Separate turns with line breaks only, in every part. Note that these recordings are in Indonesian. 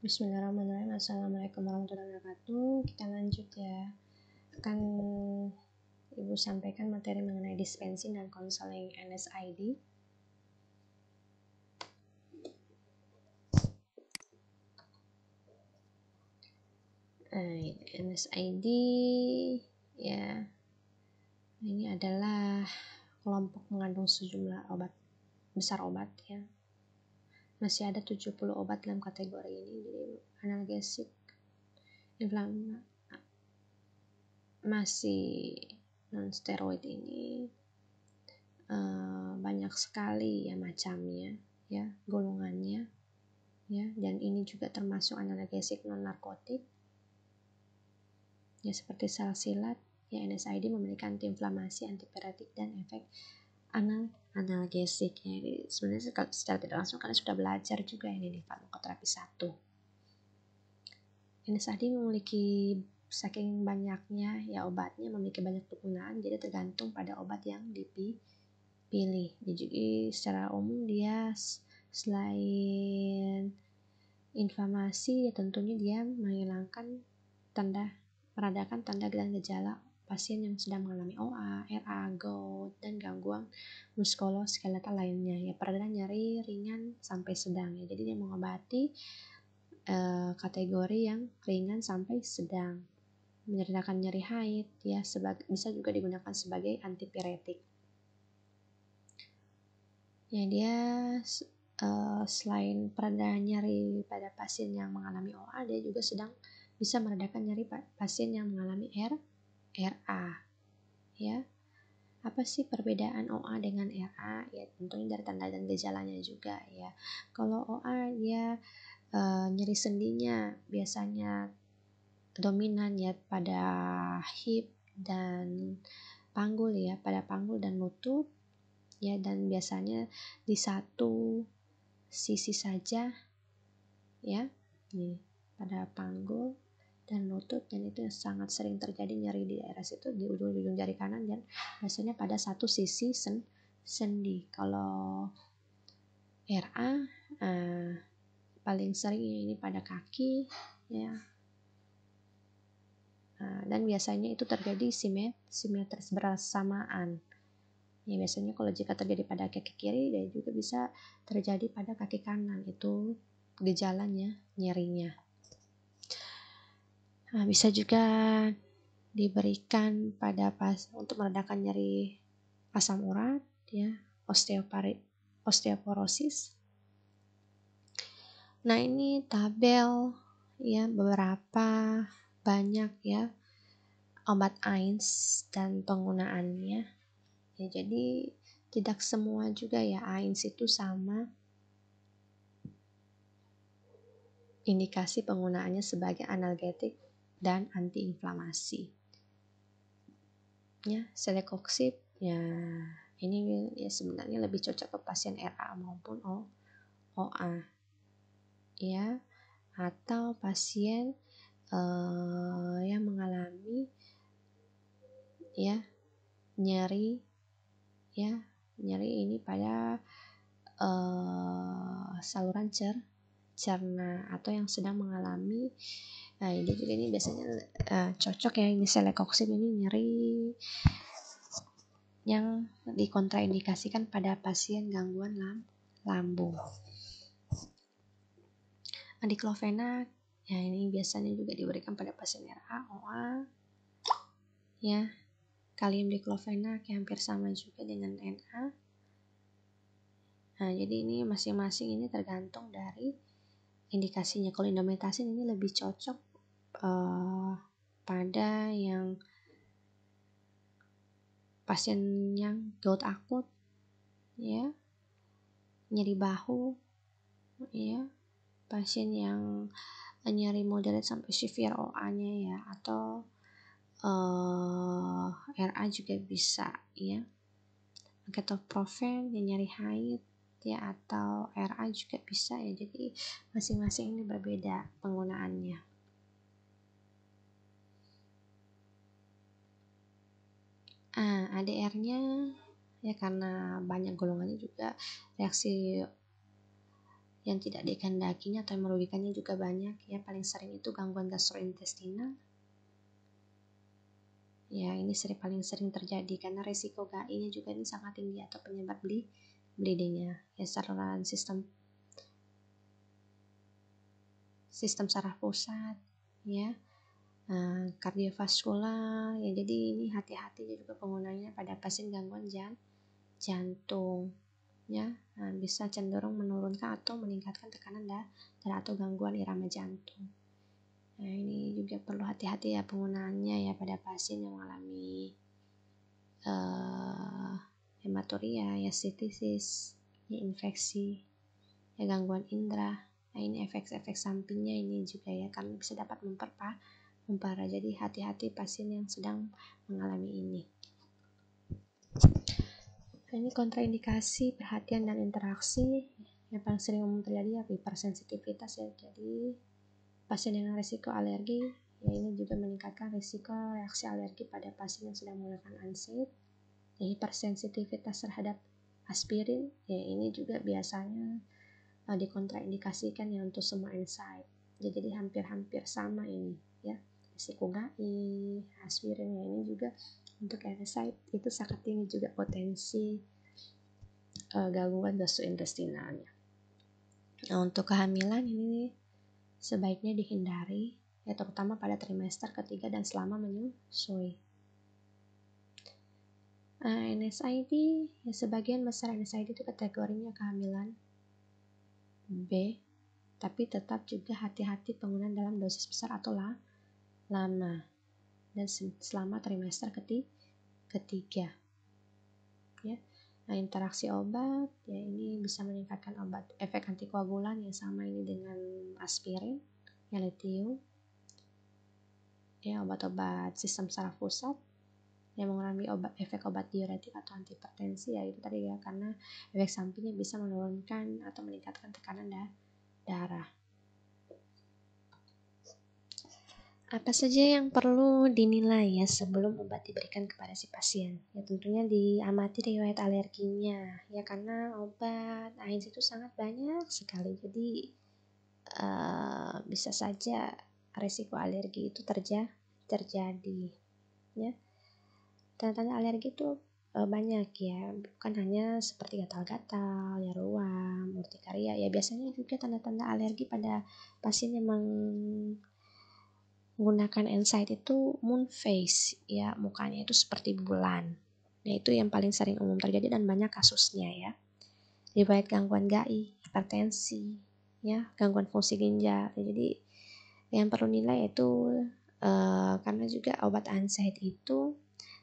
Bismillahirrahmanirrahim. Assalamualaikum warahmatullahi wabarakatuh. Kita lanjut ya. Akan Ibu sampaikan materi mengenai dispensing dan konseling NSID. NSID ya, ini adalah kelompok mengandung sejumlah besar obat ya. Masih ada 70 obat dalam kategori ini, jadi analgesik, inflamasi, non-steroid ini banyak sekali ya macamnya ya, golongannya ya, dan ini juga termasuk analgesik non narkotik ya, seperti salsilat ya. NSAID memiliki antiinflamasi, antipiretik, dan efek analgesik ya. Jadi sebenarnya secara tidak langsung kalian sudah belajar juga ini di farmakoterapi 1. NSAID memiliki saking banyaknya ya obatnya, memiliki banyak penggunaan, jadi tergantung pada obat yang dipilih. Jadi secara umum dia selain inflamasi ya, tentunya dia meredakan tanda dan gejala pasien yang sedang mengalami OA, RA, gout, dan gangguan muskuloskeletal lainnya ya. Peredaran nyeri ringan sampai sedang ya. Jadi dia mengobati kategori yang ringan sampai sedang, meredakan nyeri haid ya, bisa juga digunakan sebagai antipiretik ya. Dia selain pereda nyeri pada pasien yang mengalami OA, dia juga bisa meredakan nyeri pasien yang mengalami RA ya. Apa sih perbedaan OA dengan RA ya? Tentunya dari tanda dan gejalanya juga ya. Kalau OA dia nyeri sendinya biasanya dominan ya pada hip dan panggul ya, pada panggul dan lutut ya, dan biasanya di satu sisi saja ya, nih pada panggul dan lutut, dan itu sangat sering terjadi nyeri di daerah situ, di ujung-ujung jari kanan, dan biasanya pada satu sisi sendi. Kalau RA paling sering ini pada kaki ya, dan biasanya itu terjadi simetris bersamaan ya. Biasanya kalau jika terjadi pada kaki kiri, dia juga bisa terjadi pada kaki kanan, itu gejalanya nyerinya. Bisa juga diberikan untuk meredakan nyeri asam urat ya, osteoporosis. Nah, ini tabel ya, beberapa banyak ya obat AINS dan penggunaannya ya. Jadi tidak semua juga ya AINS itu sama indikasi penggunaannya sebagai analgetik dan antiinflamasi ya. Celecoxib ya, ini ya sebenarnya lebih cocok ke pasien RA maupun OA ya, atau pasien yang mengalami ya nyeri ini pada saluran cerna, atau yang sedang mengalami jadi juga ini biasanya cocok ya ini celecoxib, ini nyeri yang dikontraindikasikan pada pasien gangguan lambung. Diclofenac ya, ini biasanya juga diberikan pada pasien RA, OA ya. Kalium diclofenac yang hampir sama juga dengan NA. Jadi ini masing-masing ini tergantung dari indikasinya. Kalau indomethacin ini lebih cocok pada yang pasien yang gout akut ya, nyeri bahu ya, pasien yang nyeri moderate sampai severe OA-nya ya, atau RA juga bisa ya. Ketoprofen yang nyeri haid ya, atau RA juga bisa ya. Jadi masing-masing ini berbeda penggunaannya. ADR-nya ya, karena banyak golongannya juga reaksi yang tidak dikehendakinya atau yang merugikannya juga banyak ya. Paling sering itu gangguan gastrointestinal. Ya, ini paling sering terjadi karena resiko GAI-nya juga ini sangat tinggi atau penyebab bleeding-nya. Ya, saluran sistem saraf pusat, ya, kardiovaskular. Ya, jadi ini hati-hati juga penggunanya pada pasien gangguan jantung. Ya, bisa cenderung menurunkan atau meningkatkan tekanan darah atau gangguan irama jantung. Nah, ini juga perlu hati-hati ya penggunaannya ya pada pasien yang mengalami hematuria, ya, sistitis, ya, infeksi, ya, gangguan indera. Nah, ini efek-efek sampingnya ini juga ya, karena bisa dapat memperparah. Jadi hati-hati pasien yang sedang mengalami ini. Ini kontraindikasi, perhatian dan interaksi yang paling sering terjadi ya hipersensitivitas ya. Jadi pasien dengan risiko alergi ya, ini juga meningkatkan risiko reaksi alergi pada pasien yang sedang menggunakan NSAID. Ya, hipersensitivitas terhadap aspirin ya, ini juga biasanya dikontraindikasikan ya untuk semua NSAID. Ya, jadi hampir-hampir sama ini ya, risiko GAI, aspirin ya, ini juga untuk NSAID itu sangat tinggi juga potensi gangguan gastrointestinalnya. Nah, untuk kehamilan ini sebaiknya dihindari ya, terutama pada trimester ketiga dan selama menyusui. NSAID ya, sebagian besar NSAID itu kategorinya kehamilan B, tapi tetap juga hati-hati penggunaan dalam dosis besar atau lama dan selama trimester ketiga ya. Nah, interaksi obat ya, ini bisa meningkatkan obat efek antikoagulan yang sama ini dengan aspirin ya, lithium ya, obat-obat sistem saraf pusat yang mengurangi efek obat diuretik atau antihipertensi ya, itu tadi ya, karena efek sampingnya bisa menurunkan atau meningkatkan tekanan darah. Apa saja yang perlu dinilai ya sebelum obat diberikan kepada si pasien? Ya, tentunya diamati riwayat alerginya ya, karena obat AINS itu sangat banyak sekali. Jadi bisa saja risiko alergi itu terjadi ya. Tanda-tanda alergi itu banyak ya, bukan hanya seperti gatal-gatal, ya, ruam, urtikaria ya. Biasanya juga tanda-tanda alergi pada pasien yang menggunakan NSAID itu moon face ya, mukanya itu seperti bulan. Nah, itu yang paling sering umum terjadi dan banyak kasusnya ya. Riwayat gangguan GAI, hipertensi ya, gangguan fungsi ginjal. Jadi yang perlu nilai itu karena juga obat NSAID itu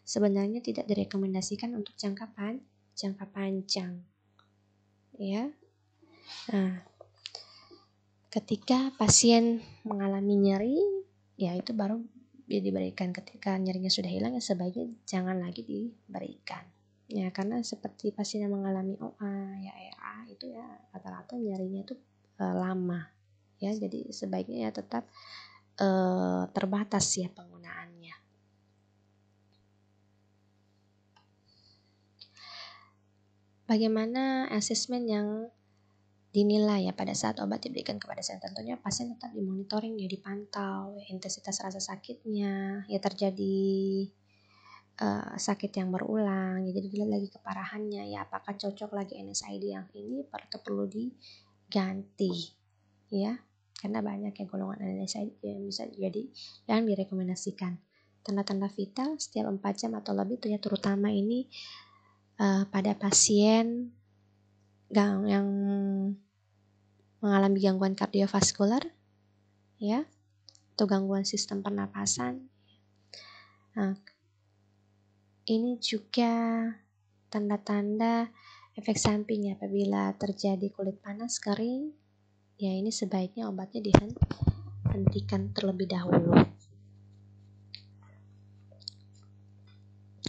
sebenarnya tidak direkomendasikan untuk jangka panjang ya. Nah, ketika pasien mengalami nyeri ya, itu baru diberikan. Ketika nyerinya sudah hilang ya, sebaiknya jangan lagi diberikan ya, karena seperti pasien yang mengalami OA ya, EA itu ya rata-rata nyerinya itu lama ya. Jadi sebaiknya ya tetap terbatas ya penggunaannya. Bagaimana asesmen yang dinilai ya pada saat obat diberikan kepada pasien? Tentunya pasien tetap dimonitoring ya, dipantau ya, intensitas rasa sakitnya ya, terjadi sakit yang berulang ya, jadi dilihat lagi keparahannya ya, apakah cocok lagi NSAID yang ini atau perlu diganti ya, karena banyak ya golongan NSAID yang bisa jadi yang direkomendasikan. Tanda-tanda vital setiap 4 jam atau lebih itu ya, terutama ini pada pasien yang mengalami gangguan kardiovaskular ya, atau gangguan sistem pernapasan. Nah, ini juga tanda-tanda efek samping apabila terjadi kulit panas, kering ya, ini sebaiknya obatnya dihentikan terlebih dahulu.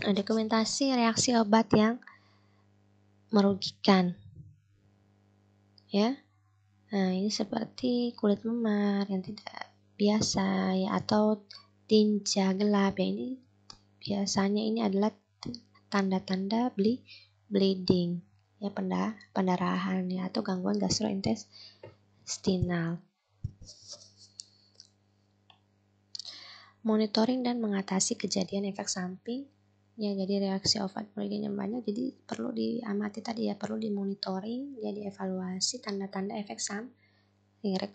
Dokumentasi reaksi obat yang merugikan ya. Nah, ini seperti kulit memar yang tidak biasa ya, atau tinja gelap ya, ini biasanya ini adalah tanda-tanda bleeding ya, pendarahan ya, atau gangguan gastrointestinal. Monitoring dan mengatasi kejadian efek samping ya, jadi reaksi obat merugikan yang banyak, jadi perlu diamati tadi ya, perlu dimonitoring ya, dievaluasi tanda-tanda efek samping,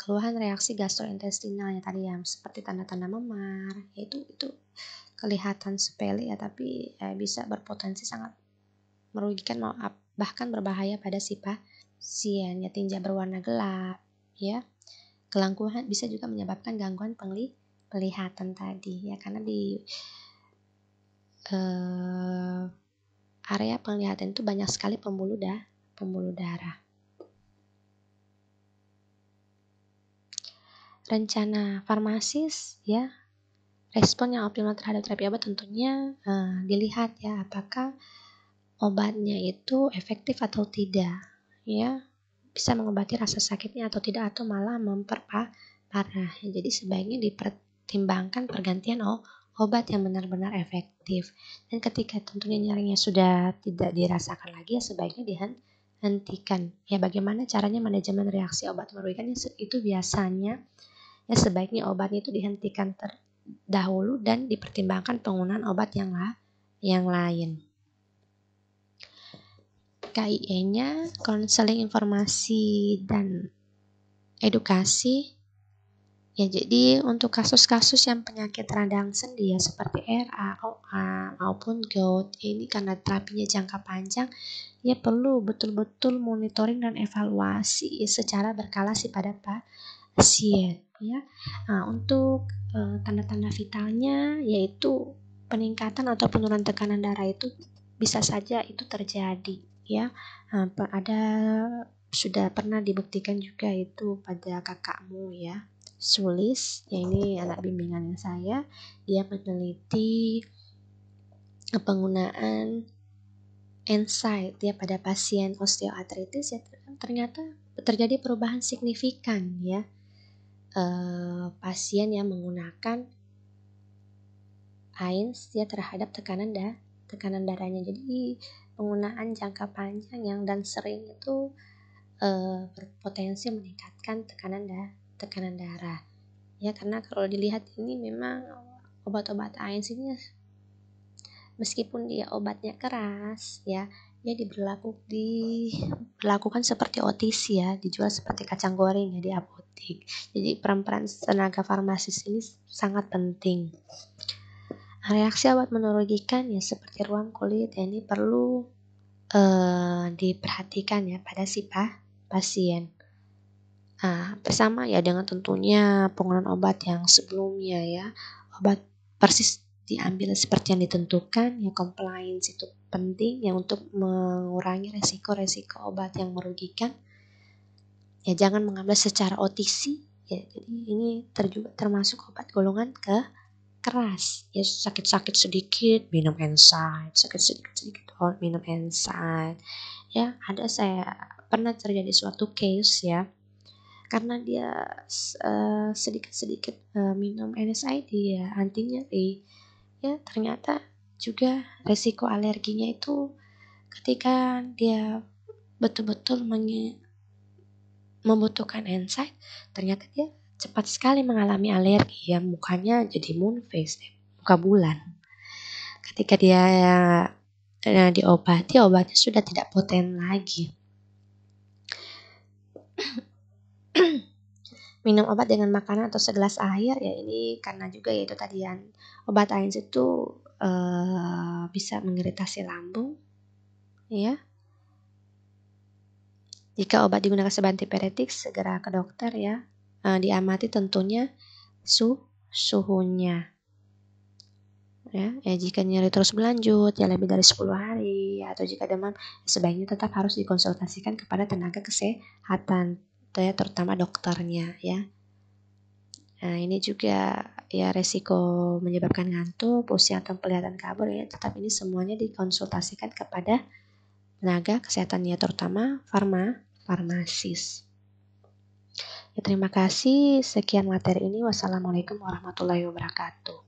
keluhan reaksi gastrointestinal ya tadi ya, seperti tanda-tanda memar ya, itu kelihatan sepele ya, tapi bisa berpotensi sangat merugikan, bahkan berbahaya pada si pasien ya. Tinja berwarna gelap ya, kelangkuhan bisa juga menyebabkan gangguan penglihatan tadi ya, karena di area penglihatan itu banyak sekali pembuluh darah. Rencana farmasis ya, respon yang optimal terhadap terapi obat tentunya dilihat ya, apakah obatnya itu efektif atau tidak ya, bisa mengobati rasa sakitnya atau tidak, atau malah memperparah. Jadi sebaiknya dipertimbangkan pergantian obat yang benar-benar efektif. Dan ketika tentunya nyerinya sudah tidak dirasakan lagi ya, sebaiknya dihentikan. Ya, bagaimana caranya manajemen reaksi obat merugikan itu biasanya ya, sebaiknya obatnya itu dihentikan terdahulu dan dipertimbangkan penggunaan obat yang lain. KIE-nya konseling informasi dan edukasi ya, jadi untuk kasus-kasus yang penyakit radang sendi ya, seperti RA, OA maupun GOUT ini karena terapinya jangka panjang ya, perlu betul-betul monitoring dan evaluasi secara berkala sih pada pasien ya. Nah, untuk tanda-tanda vitalnya yaitu peningkatan atau penurunan tekanan darah itu bisa saja itu terjadi ya. Sudah pernah dibuktikan juga itu pada kakakmu ya, Sulis ya, ini anak bimbingan saya, dia meneliti penggunaan NSAID ya pada pasien osteoartritis ya, ternyata terjadi perubahan signifikan ya, pasien yang menggunakan AINS ya terhadap tekanan darahnya. Jadi penggunaan jangka panjang yang dan sering itu berpotensi meningkatkan tekanan darah ya, karena kalau dilihat ini memang obat-obat AINS ini meskipun dia obatnya keras ya, dia diberlakukan seperti OTC ya, dijual seperti kacang goreng ya di apotek. Jadi peran tenaga farmasis ini sangat penting. Reaksi obat merugikan ya, seperti ruam kulit ya, ini perlu diperhatikan ya pada si pasien. Bersama ya dengan tentunya penggunaan obat yang sebelumnya ya, obat persis diambil seperti yang ditentukan ya, compliance itu penting ya untuk mengurangi resiko-resiko obat yang merugikan ya. Jangan mengambil secara OTC ya, jadi ini termasuk obat golongan keras ya, sakit-sakit sedikit minum NSAID, sakit sedikit minum NSAID ya. Saya pernah terjadi suatu case ya, karena dia sedikit-sedikit minum NSAID ya, anti nyeri ya, ternyata juga resiko alerginya itu ketika dia betul-betul membutuhkan NSAID, ternyata dia cepat sekali mengalami alergi ya, mukanya jadi moon face, muka bulan. Ketika dia diobati, obatnya sudah tidak poten lagi. Minum obat dengan makanan atau segelas air ya, ini karena juga yaitu tadi ya, obat AINS itu bisa mengiritasi lambung ya. Jika obat digunakan sebagai antipiretik, segera ke dokter ya. Diamati tentunya suhunya ya. Jika nyeri terus berlanjut ya lebih dari 10 hari atau jika demam, sebaiknya tetap harus dikonsultasikan kepada tenaga kesehatan ya, terutama dokternya ya. Ini juga ya, resiko menyebabkan ngantuk, pusing atau penglihatan kabur ya, tetap ini semuanya dikonsultasikan kepada tenaga kesehatan ya, terutama farmasis. Ya, terima kasih, sekian materi ini. Wassalamualaikum warahmatullahi wabarakatuh.